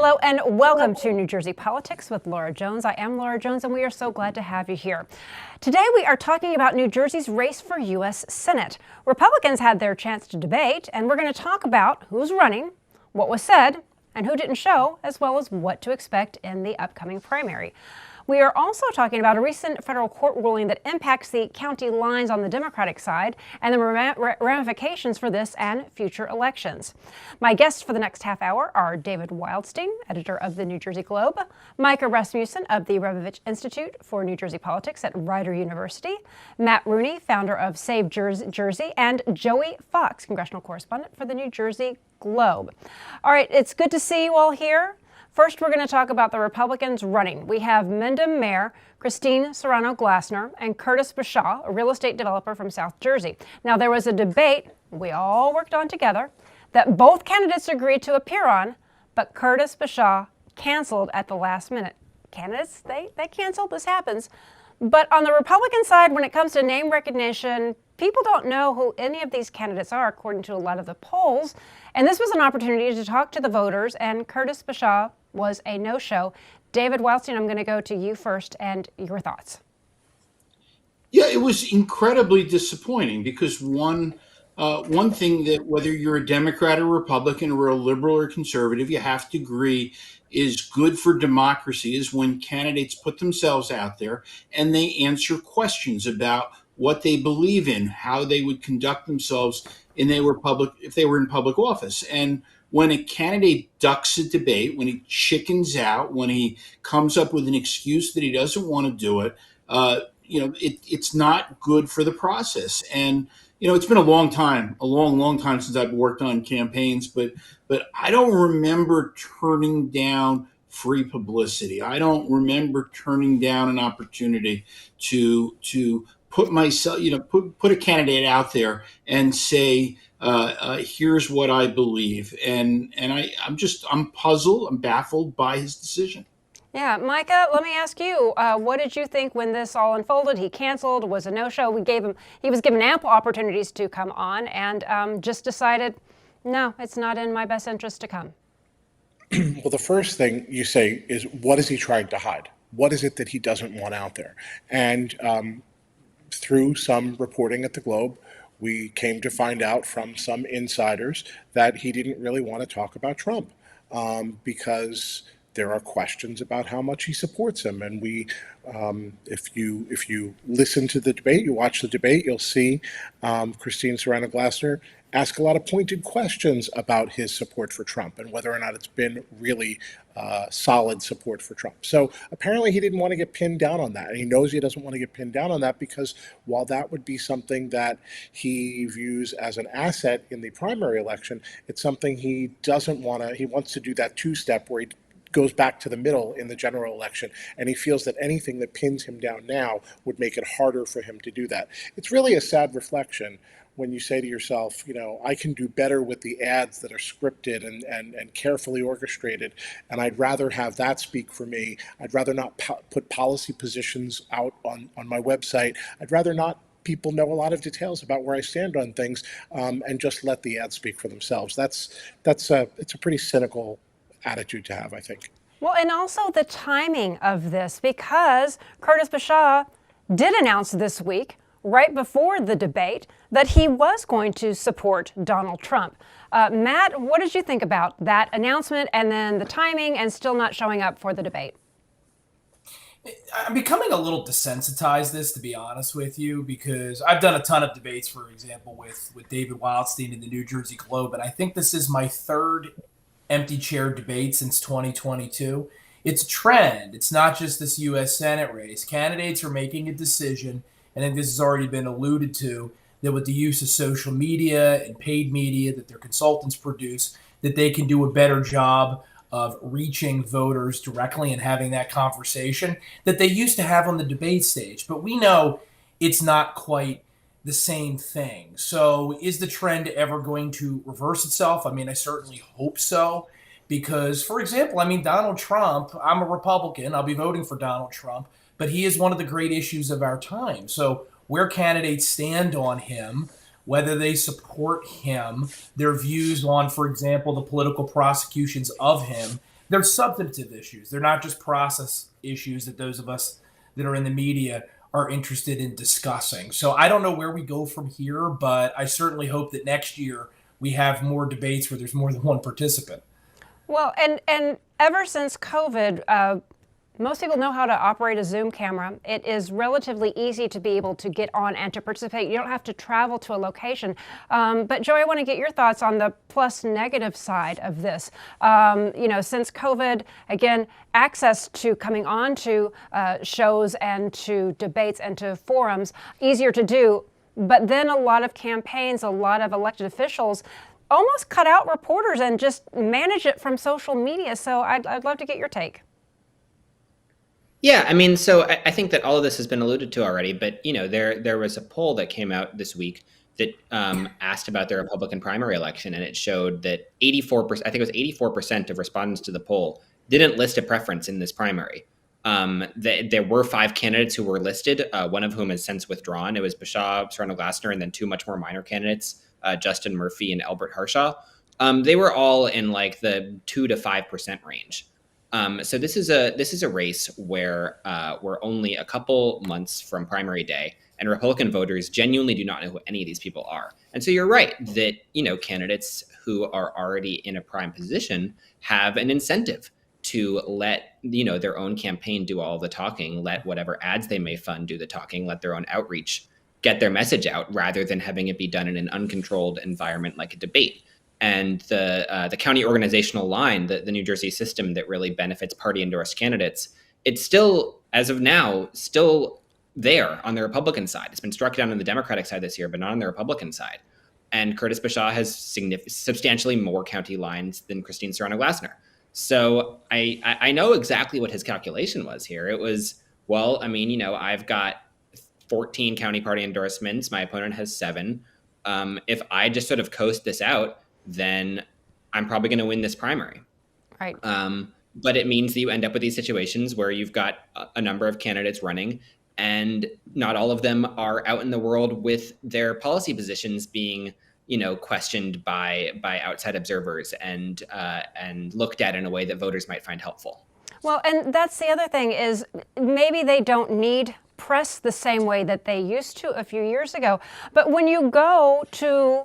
Hello and welcome to New Jersey Politics with Laura Jones. I am Laura Jones and we are so glad to have you here. Today we are talking about New Jersey's race for U.S. Senate. Republicans had their chance to debate, and we're going to talk about who's running, what was said, and who didn't show, as well as what to expect in the upcoming primary. We are also talking about a recent federal court ruling that impacts the county lines on the Democratic side and the ramifications for this and future elections. My guests for the next half hour are David Wildstein, editor of the New Jersey Globe, Micah Rasmussen of the Rebovich Institute for New Jersey Politics at Rider University, Matt Rooney, founder of Save Jersey, and Joey Fox, congressional correspondent for the New Jersey Globe. All right, it's good to see you all here. First, we're going to talk about the Republicans running. We have Mendham Mayor Christine Serrano-Glasner and Curtis Bashaw, a real estate developer from South Jersey. Now, there was a debate we all worked on together that both candidates agreed to appear on, but Curtis Bashaw canceled at the last minute. Candidates, they canceled, this happens. But on the Republican side, when it comes to name recognition, people don't know who any of these candidates are, according to a lot of the polls. And this was an opportunity to talk to the voters, and Curtis Bashaw was a no-show. David Wildstein, I'm going to go to you first and your thoughts. Yeah, it was incredibly disappointing because one thing that whether you're a Democrat or Republican or a liberal or conservative, you have to agree is good for democracy is when candidates put themselves out there and they answer questions about what they believe in, how they would conduct themselves if they were in public office. And when a candidate ducks a debate, when he chickens out, when he comes up with an excuse that he doesn't want to do it, it's not good for the process. And it's been a long time since I've worked on campaigns, but I don't remember turning down free publicity. I don't remember turning down an opportunity to put myself, put a candidate out there and say, here's what I believe. And I'm puzzled, I'm baffled by his decision. Yeah, Micah, let me ask you, what did you think when this all unfolded? He canceled, was a no-show. He was given ample opportunities to come on and just decided, no, it's not in my best interest to come. Well, the first thing you say is, what is he trying to hide? What is it that he doesn't want out there? And through some reporting at the Globe, we came to find out from some insiders that he didn't really want to talk about Trump because there are questions about how much he supports him. And if you listen to the debate, you watch the debate, you'll see Christine Serrano-Glasner ask a lot of pointed questions about his support for Trump and whether or not it's been really solid support for Trump. So apparently he didn't want to get pinned down on that. And he knows he doesn't want to get pinned down on that because while that would be something that he views as an asset in the primary election, it's something he doesn't want to, he wants to do that two-step where he goes back to the middle in the general election, and he feels that anything that pins him down now would make it harder for him to do that. It's really a sad reflection when you say to yourself, I can do better with the ads that are scripted and carefully orchestrated, and I'd rather have that speak for me. I'd rather not put policy positions out on my website. I'd rather not people know a lot of details about where I stand on things and just let the ads speak for themselves. It's a pretty cynical attitude to have, I think. Well, and also the timing of this, because Curtis Bashaw did announce this week, right before the debate, that he was going to support Donald Trump. Matt, what did you think about that announcement and then the timing and still not showing up for the debate? I'm becoming a little desensitized to be honest with you, because I've done a ton of debates, for example, with David Wildstein in the New Jersey Globe, and I think this is my third empty chair debate since 2022. It's a trend. It's not just this U.S. Senate race. Candidates are making a decision, and I think this has already been alluded to, that with the use of social media and paid media that their consultants produce, that they can do a better job of reaching voters directly and having that conversation that they used to have on the debate stage. But we know it's not quite the same thing. So is the trend ever going to reverse itself? I mean, I certainly hope so, because, for example, Donald Trump, I'm a Republican, I'll be voting for Donald Trump, but he is one of the great issues of our time. So where candidates stand on him, whether they support him, their views on, for example, the political prosecutions of him, they're substantive issues. They're not just process issues that those of us that are in the media are interested in discussing. So I don't know where we go from here, but I certainly hope that next year we have more debates where there's more than one participant. Well, and ever since COVID, most people know how to operate a Zoom camera. It is relatively easy to be able to get on and to participate. You don't have to travel to a location. But Joey, I want to get your thoughts on the plus negative side of this. Since COVID, again, access to coming on to shows and to debates and to forums, easier to do. But then a lot of campaigns, a lot of elected officials almost cut out reporters and just manage it from social media. So I'd love to get your take. Yeah, I mean, so I think that all of this has been alluded to already, but there was a poll that came out this week that asked about the Republican primary election, and it showed that 84%, I think it was 84% of respondents to the poll didn't list a preference in this primary. There were 5 candidates who were listed, one of whom has since withdrawn. It was Bashaw, Serrano-Glassner, and then 2 much more minor candidates, Justin Murphy and Albert Harshaw. They were all in like the 2 to 5% range. So this is a race where we're only a couple months from primary day, and Republican voters genuinely do not know who any of these people are. And so you're right that candidates who are already in a prime position have an incentive to let their own campaign do all the talking, let whatever ads they may fund do the talking, let their own outreach get their message out, rather than having it be done in an uncontrolled environment like a debate. And the county organizational line, the New Jersey system that really benefits party-endorsed candidates, it's still, as of now, still there on the Republican side. It's been struck down on the Democratic side this year, but not on the Republican side. And Curtis Bashaw has substantially more county lines than Christine Serrano-Glassner. So I know exactly what his calculation was here. It was, I've got 14 county party endorsements. My opponent has 7. If I just sort of coast this out, then I'm probably going to win this primary. Right. But it means that you end up with these situations where you've got a number of candidates running, and not all of them are out in the world with their policy positions being, questioned by outside observers and looked at in a way that voters might find helpful. Well, and that's the other thing is maybe they don't need press the same way that they used to a few years ago. But when you go to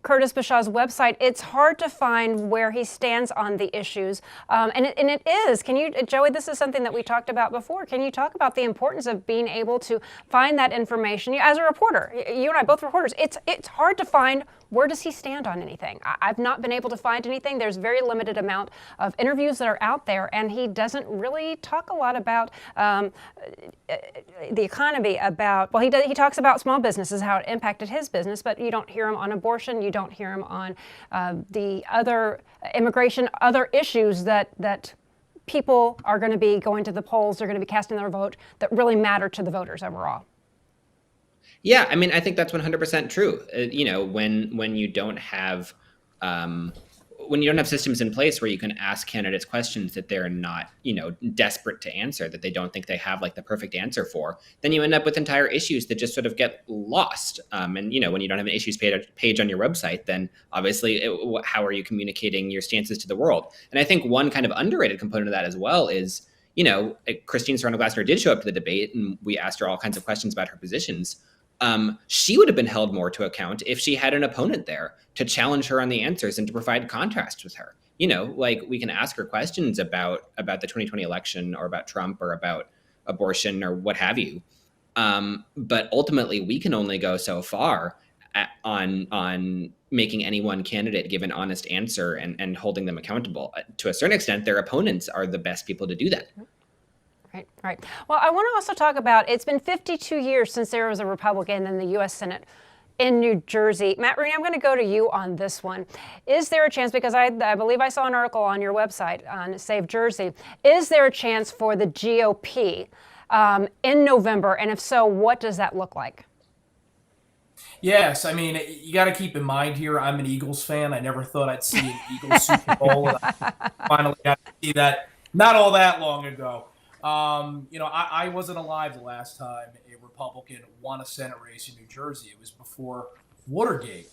Curtis Bashaw's website, it's hard to find where he stands on the issues. And it is. Can you, Joey, this is something that we talked about before. Can you talk about the importance of being able to find that information? As a reporter, you and I, both reporters, it's hard to find where does he stand on anything. I've not been able to find anything. There's very limited amount of interviews that are out there, and he doesn't really talk a lot about the economy, he talks about small businesses, how it impacted his business, but you don't hear him on abortion, you don't hear him on the other immigration, other issues that people are going to be going to the polls, they're going to be casting their vote, that really matter to the voters overall. Yeah, I mean, I think that's 100% true. When you don't have systems in place where you can ask candidates questions that they're not, desperate to answer, that they don't think they have like the perfect answer for, then you end up with entire issues that just sort of get lost. And when you don't have an issues page on your website, then obviously how are you communicating your stances to the world? And I think one kind of underrated component of that as well is, Christine Serrano-Glassner did show up to the debate, and we asked her all kinds of questions about her positions. She would have been held more to account if she had an opponent there to challenge her on the answers and to provide contrast with her. We can ask her questions about the 2020 election or about Trump or about abortion or what have you. But ultimately, we can only go so far on making any one candidate give an honest answer and holding them accountable. To a certain extent, their opponents are the best people to do that. Right. Well, I want to also talk about, it's been 52 years since there was a Republican in the U.S. Senate in New Jersey. Matt Rooney, I'm going to go to you on this one. Is there a chance, because I believe I saw an article on your website on Save Jersey, is there a chance for the GOP in November? And if so, what does that look like? Yes, I mean, you got to keep in mind here, I'm an Eagles fan. I never thought I'd see an Eagles Super Bowl. And I finally got to see that not all that long ago. I wasn't alive the last time a Republican won a Senate race in New Jersey. It was before Watergate.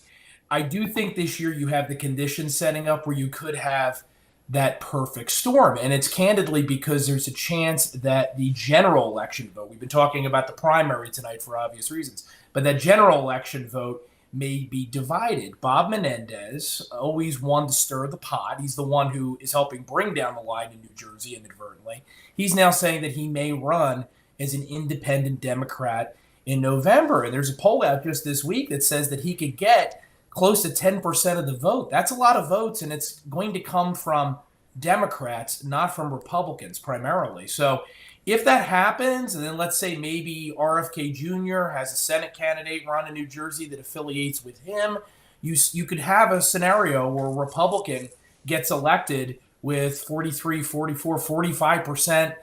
I do think this year you have the conditions setting up where you could have that perfect storm. And it's candidly because there's a chance that the general election vote, we've been talking about the primary tonight for obvious reasons, but that general election vote may be divided. Bob Menendez, always one to stir the pot. He's the one who is helping bring down the line in New Jersey inadvertently. He's now saying that he may run as an independent Democrat in November. And there's a poll out just this week that says that he could get close to 10% of the vote. That's a lot of votes, and it's going to come from Democrats, not from Republicans primarily. So if that happens, and then let's say maybe RFK Jr. has a Senate candidate run in New Jersey that affiliates with him, you could have a scenario where a Republican gets elected with 43, 44, 45%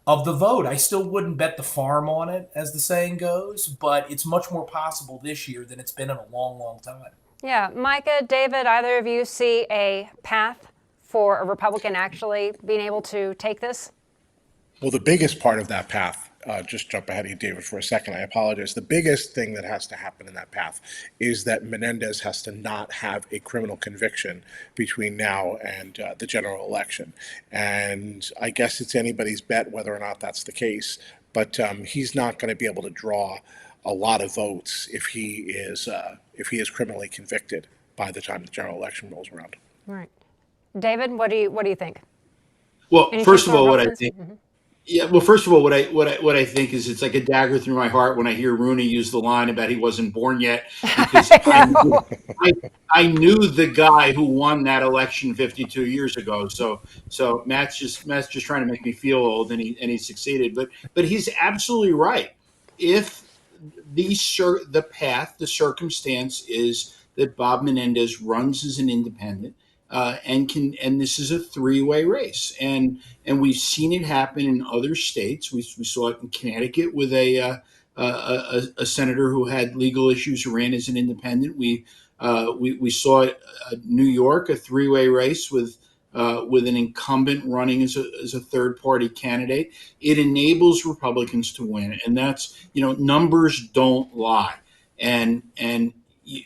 of the vote. I still wouldn't bet the farm on it, as the saying goes, but it's much more possible this year than it's been in a long, long time. Yeah, Micah, David, either of you see a path for a Republican actually being able to take this? Well, the biggest part of that path, just jump ahead of you, David, for a second. I apologize. The biggest thing that has to happen in that path is that Menendez has to not have a criminal conviction between now and the general election. And I guess it's anybody's bet whether or not that's the case. But he's not going to be able to draw a lot of votes if he is criminally convicted by the time the general election rolls around. Right. David, what do you think? Well, Any first of personal all, what I Republicans? think, yeah. Well, first of all, what I think is it's like a dagger through my heart when I hear Rooney use the line about he wasn't born yet, because I knew the guy who won that election 52 years ago. So Matt's just trying to make me feel old, and he succeeded. But he's absolutely right. If the circumstance is that Bob Menendez runs as an independent, and this is a three-way race, and we've seen it happen in other states. We saw it in Connecticut with a senator who had legal issues who ran as an independent. We saw it New York, a three-way race with an incumbent running as a third-party candidate. It enables Republicans to win, and that's, numbers don't lie, and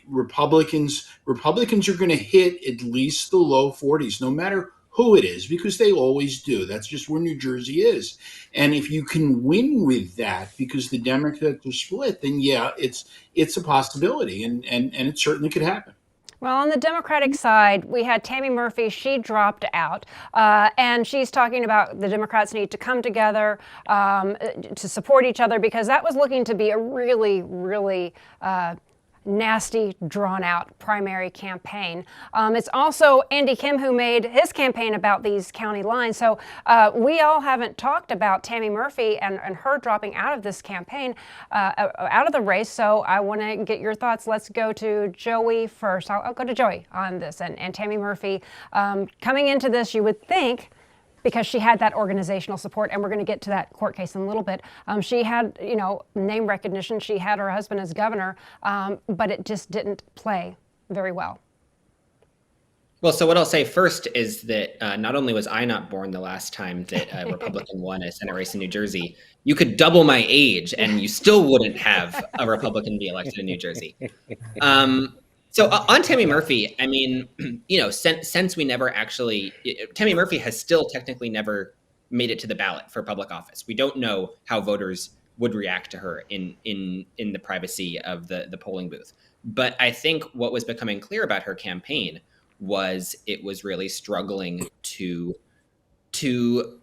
Republicans are going to hit at least the low 40s, no matter who it is, because they always do. That's just where New Jersey is. And if you can win with that because the Democrats are split, then yeah, it's a possibility, and it certainly could happen. Well, on the Democratic side, we had Tammy Murphy. She dropped out, and she's talking about the Democrats need to come together to support each other, because that was looking to be a really, really nasty, drawn-out primary campaign. It's also Andy Kim who made his campaign about these county lines. So we all haven't talked about Tammy Murphy and her dropping out of this campaign, out of the race. So I want to get your thoughts. Let's go to Joey first. I'll go to Joey on this. And Tammy Murphy, coming into this, you would think, because she had that organizational support, and we're going to get to that court case in a little bit. She had, name recognition. She had her husband as governor, but it just didn't play very well. Well, so what I'll say first is that not only was I not born the last time that a Republican won a Senate race in New Jersey, you could double my age and you still wouldn't have a Republican be elected in New Jersey. So on Tammy Murphy, I mean, since we never actually, Tammy Murphy has still technically never made it to the ballot for public office. We don't know how voters would react to her in the privacy of the polling booth. But I think what was becoming clear about her campaign was it was really struggling to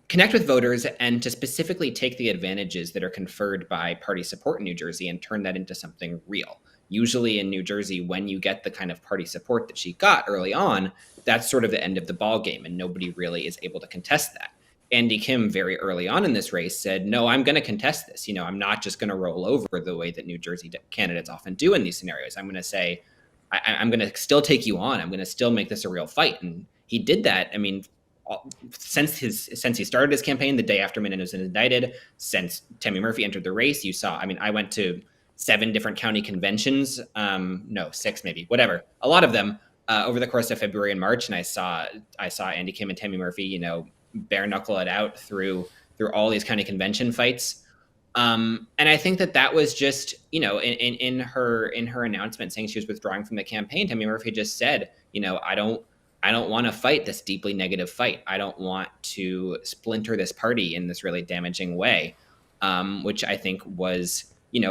connect with voters and to specifically take the advantages that are conferred by party support in New Jersey and turn that into something real. Usually in New Jersey, when you get the kind of party support that she got early on, that's sort of the end of the ball game, and nobody really is able to contest that. Andy Kim very early on in this race said, no, I'm going to contest this. I'm not just going to roll over the way that New Jersey candidates often do in these scenarios. I'm going to say, I'm going to still take you on. I'm going to still make this a real fight. And he did that. I mean, since he started his campaign the day after Menendez was indicted, since Tammy Murphy entered the race, you saw, I went to 7 different county conventions, no, 6 maybe, whatever, a lot of them over the course of February and March. And I saw Andy Kim and Tammy Murphy, bare knuckle it out through all these county convention fights. And I think that was just, in her announcement saying she was withdrawing from the campaign, Tammy Murphy just said, I I don't want to fight this deeply negative fight. I don't want to splinter this party in this really damaging way, which I think was,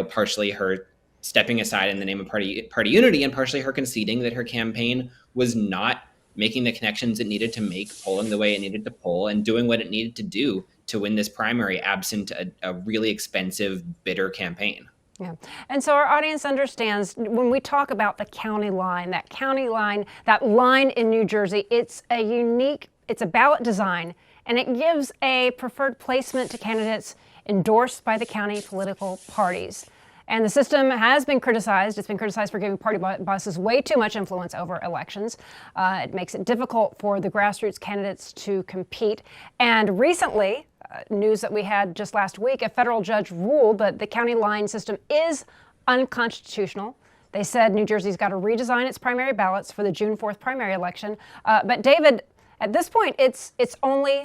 partially her stepping aside in the name of party unity, and partially her conceding that her campaign was not making the connections it needed to make, polling the way it needed to poll, and doing what it needed to do to win this primary, absent a really expensive, bitter campaign. Yeah. And so our audience understands when we talk about the county line, that line in New Jersey, it's a ballot design, and it gives a preferred placement to candidates endorsed by the county political parties. And the system has been criticized. It's been criticized for giving party bosses way too much influence over elections. It makes it difficult for the grassroots candidates to compete. And recently, news that we had just last week, a federal judge ruled that the county line system is unconstitutional. They said New Jersey's got to redesign its primary ballots for the June 4th primary election. But David, at this point, it's only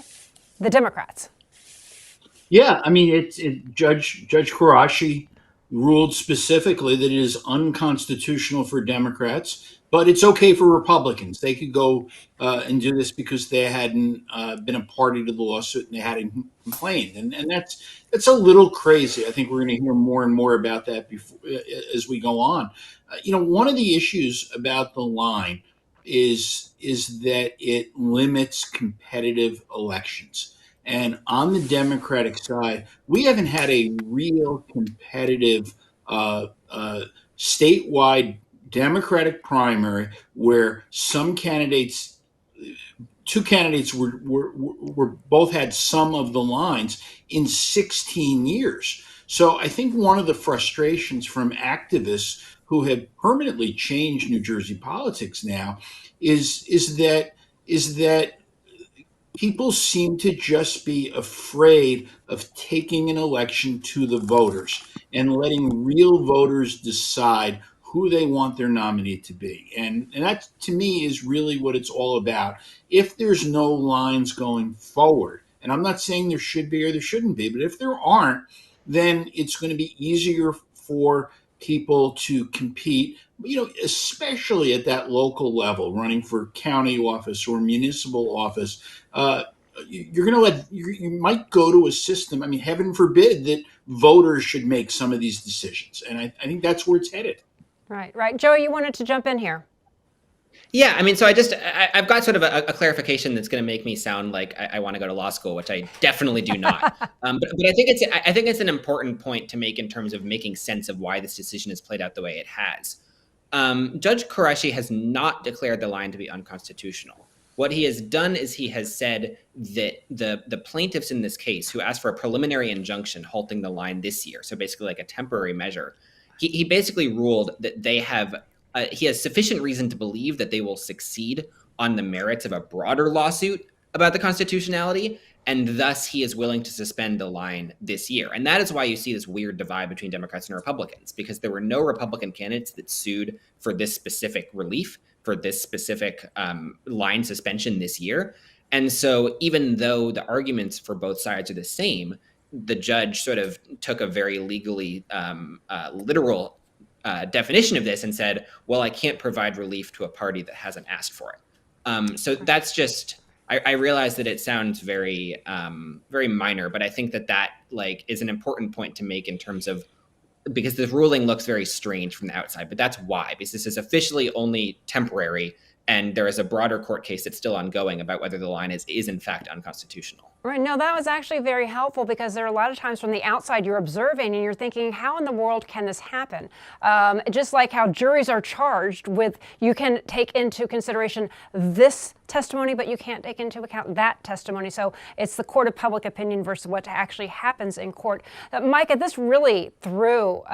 the Democrats. Yeah, I mean, Judge Karashi ruled specifically that it is unconstitutional for Democrats, but it's okay for Republicans. They could go and do this because they hadn't been a party to the lawsuit and they hadn't complained, and that's a little crazy. I think we're going to hear more and more about that as we go on. One of the issues about the line is that it limits competitive elections. And on the Democratic side, we haven't had a real competitive statewide Democratic primary where two candidates were both had some of the lines in 16 years. So I think one of the frustrations from activists who have permanently changed New Jersey politics now is that people seem to just be afraid of taking an election to the voters and letting real voters decide who they want their nominee to be. And that, to me, is really what it's all about. If there's no lines going forward, and I'm not saying there should be or there shouldn't be, but if there aren't, then it's going to be easier for people to compete, especially at that local level, running for county office or municipal office. You might go to a system. I mean, heaven forbid that voters should make some of these decisions. And I think that's where it's headed. Right. Joey, you wanted to jump in here. Yeah, I mean, so I've got sort of a clarification that's going to make me sound like I want to go to law school, which I definitely do not. But I think it's an important point to make in terms of making sense of why this decision has played out the way it has. Judge Karashi has not declared the line to be unconstitutional. What he has done is he has said that the plaintiffs in this case who asked for a preliminary injunction halting the line this year, so basically like a temporary measure, he basically ruled that he has sufficient reason to believe that they will succeed on the merits of a broader lawsuit about the constitutionality, and thus he is willing to suspend the line this year. And that is why you see this weird divide between Democrats and Republicans, because there were no Republican candidates that sued for this specific relief, for this specific line suspension this year. And so even though the arguments for both sides are the same, the judge sort of took a very legally literal definition of this and said, well, I can't provide relief to a party that hasn't asked for it. So that's just, I realize that it sounds very, very minor, but I think that is an important point to make in terms of, because the ruling looks very strange from the outside, but that's why, because this is officially only temporary, and there is a broader court case that's still ongoing about whether the line is in fact unconstitutional. Right. No, that was actually very helpful, because there are a lot of times from the outside you're observing and you're thinking, how in the world can this happen? Just like how juries are charged with, you can take into consideration this testimony, but you can't take into account that testimony. So it's the court of public opinion versus what actually happens in court. Micah, this really threw,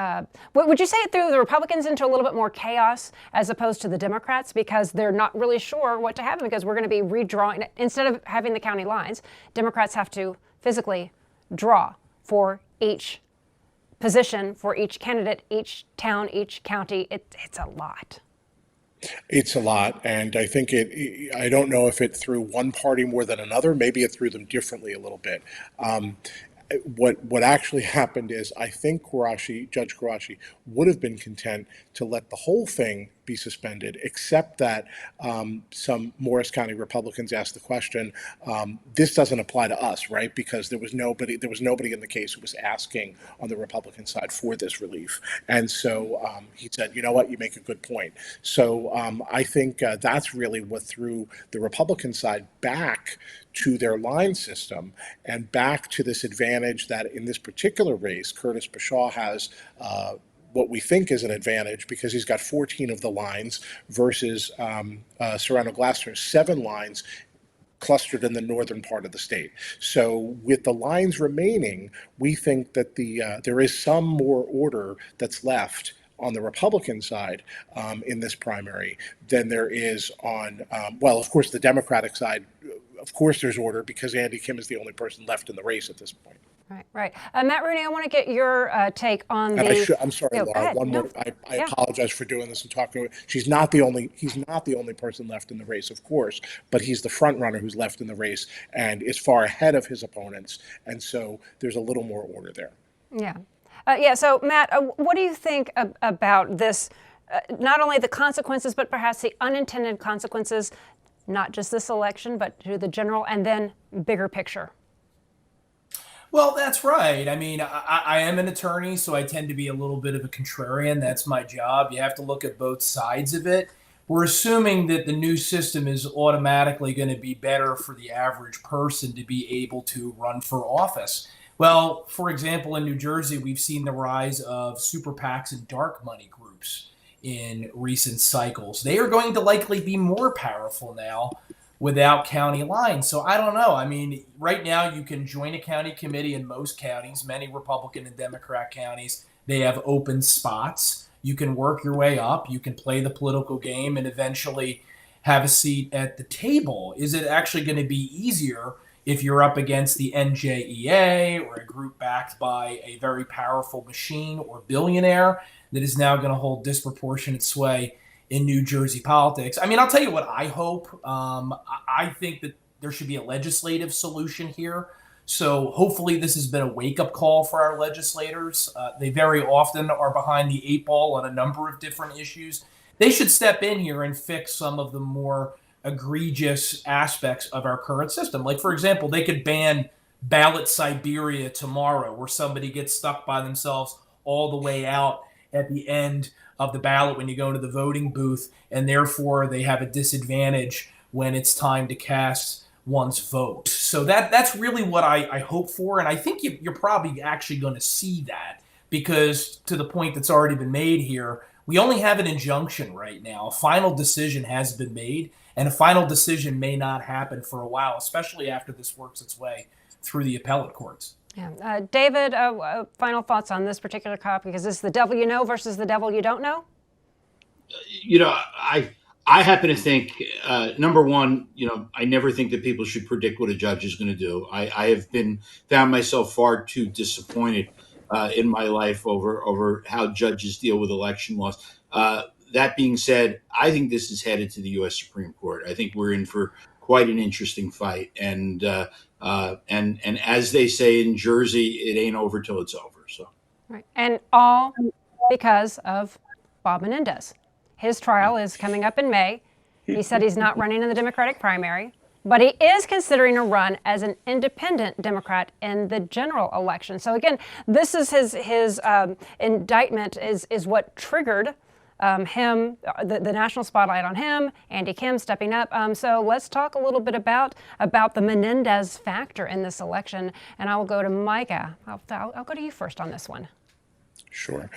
would you say it threw the Republicans into a little bit more chaos as opposed to the Democrats, because they're not really sure what to happen, because we're going to be redrawing, instead of having the county lines, Democrats have to physically draw for each position, for each candidate, each town, each county. It's a lot. It's a lot, and I think I don't know if it threw one party more than another. Maybe it threw them differently a little bit. What actually happened is, I think Judge Karashi would have been content to let the whole thing be suspended, except that some Morris County Republicans asked the question, this doesn't apply to us, right? Because there was nobody in the case who was asking on the Republican side for this relief. And so he said, you know what, you make a good point. So I think that's really what threw the Republican side back to their line system and back to this advantage that in this particular race, Curtis Bashaw has what we think is an advantage because he's got 14 of the lines versus Serrano Glasser's 7 lines clustered in the northern part of the state. So with the lines remaining, we think that there is some more order that's left on the Republican side in this primary than there is on, well, of course, the Democratic side. Of course, there's order because Andy Kim is the only person left in the race at this point. Right. Matt Rooney, I want to get your take on the. I'm sorry, Laura. One more. I apologize for doing this and talking. He's not the only person left in the race, of course, but he's the front runner who's left in the race and is far ahead of his opponents, and so there's a little more order there. Yeah. So Matt, what do you think about this? Not only the consequences, but perhaps the unintended consequences, not just this election, but to the general and then bigger picture. Well, that's right. I mean, I am an attorney, so I tend to be a little bit of a contrarian. That's my job. You have to look at both sides of it. We're assuming that the new system is automatically going to be better for the average person to be able to run for office. Well, for example, in New Jersey, we've seen the rise of super PACs and dark money groups in recent cycles. They are going to likely be more powerful now without county lines. So I don't know. I mean, right now you can join a county committee in most counties, many Republican and Democrat counties. They have open spots. You can work your way up. You can play the political game and eventually have a seat at the table. Is it actually going to be easier if you're up against the NJEA or a group backed by a very powerful machine or billionaire that is now going to hold disproportionate sway in New Jersey politics? I mean, I'll tell you what I hope. I think that there should be a legislative solution here. So hopefully this has been a wake-up call for our legislators. They very often are behind the 8 ball on a number of different issues. They should step in here and fix some of the more egregious aspects of our current system. Like, for example, they could ban ballot Siberia tomorrow, where somebody gets stuck by themselves all the way out at the end of the ballot when you go to the voting booth, and therefore they have a disadvantage when it's time to cast one's vote. So that's really what I hope for, and I think you're probably actually going to see that, because to the point that's already been made here, we only have an injunction right now. A final decision has been made, and a final decision may not happen for a while, especially after this works its way through the appellate courts. Yeah. David, final thoughts on this particular topic? Is this the devil you know versus the devil you don't know? You know, I happen to think, number one, you know, I never think that people should predict what a judge is going to do. I have found myself far too disappointed in my life over how judges deal with election laws. That being said, I think this is headed to the U.S. Supreme Court. I think we're in for quite an interesting fight, and as they say in Jersey, it ain't over till it's over. So, right, and all because of Bob Menendez. His trial is coming up in May. He said he's not running in the Democratic primary, but he is considering a run as an independent Democrat in the general election. So again, this is his indictment is what triggered the national spotlight on him, Andy Kim stepping up. So let's talk a little bit about the Menendez factor in this election. And I will go to Micah. I'll go to you first on this one. Sure.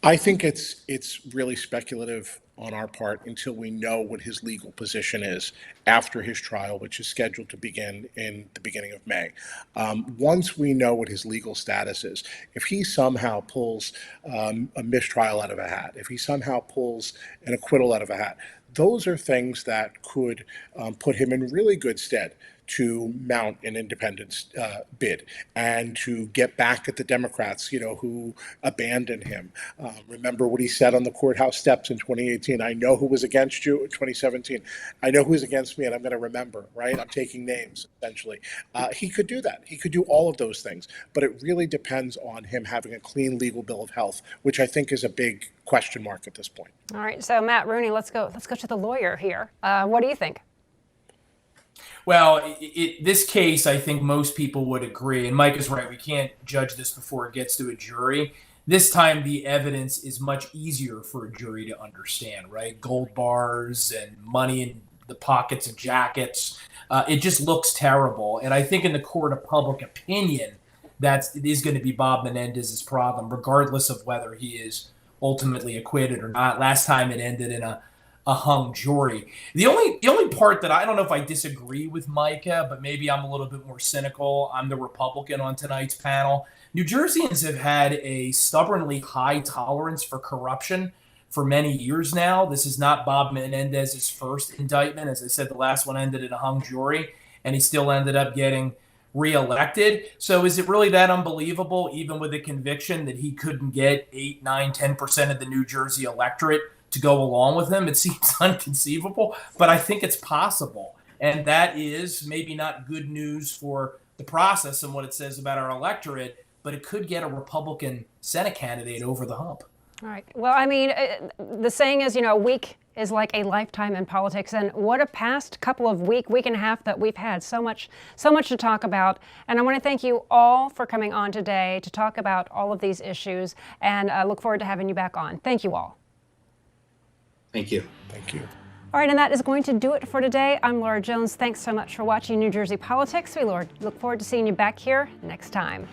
I think it's really speculative on our part until we know what his legal position is after his trial, which is scheduled to begin in the beginning of May. Once we know what his legal status is, if he somehow pulls a mistrial out of a hat, if he somehow pulls an acquittal out of a hat, those are things that could put him in really good stead to mount an independence bid and to get back at the Democrats, who abandoned him. Remember what he said on the courthouse steps in 2018. I know who was against you in 2017. I know who's against me, and I'm going to remember, right? I'm taking names, essentially. He could do that. He could do all of those things. But it really depends on him having a clean legal bill of health, which I think is a big question mark at this point. All right, so Matt Rooney, let's go to the lawyer here. What do you think? Well, this case, I think most people would agree, and Mike is right, we can't judge this before it gets to a jury. This time, the evidence is much easier for a jury to understand, right? Gold bars and money in the pockets of jackets. It just looks terrible. And I think in the court of public opinion, it is going to be Bob Menendez's problem, regardless of whether he is ultimately acquitted or not. Last time it ended in a hung jury. The only part that I don't know if I disagree with Micah, but maybe I'm a little bit more cynical. I'm the Republican on tonight's panel. New Jerseyans have had a stubbornly high tolerance for corruption for many years now. This is not Bob Menendez's first indictment. As I said, the last one ended in a hung jury, and he still ended up getting reelected. So is it really that unbelievable, even with a conviction, that he couldn't get 8, 9, 10% of the New Jersey electorate to go along with him? It seems inconceivable, but I think it's possible. And that is maybe not good news for the process and what it says about our electorate, but it could get a Republican Senate candidate over the hump. All right. Well, I mean, the saying is, a week is like a lifetime in politics. And what a past couple of week and a half that we've had. So much to talk about. And I want to thank you all for coming on today to talk about all of these issues. And I look forward to having you back on. Thank you all. Thank you. Thank you. All right, and that is going to do it for today. I'm Laura Jones. Thanks so much for watching New Jersey Politics. We look forward to seeing you back here next time.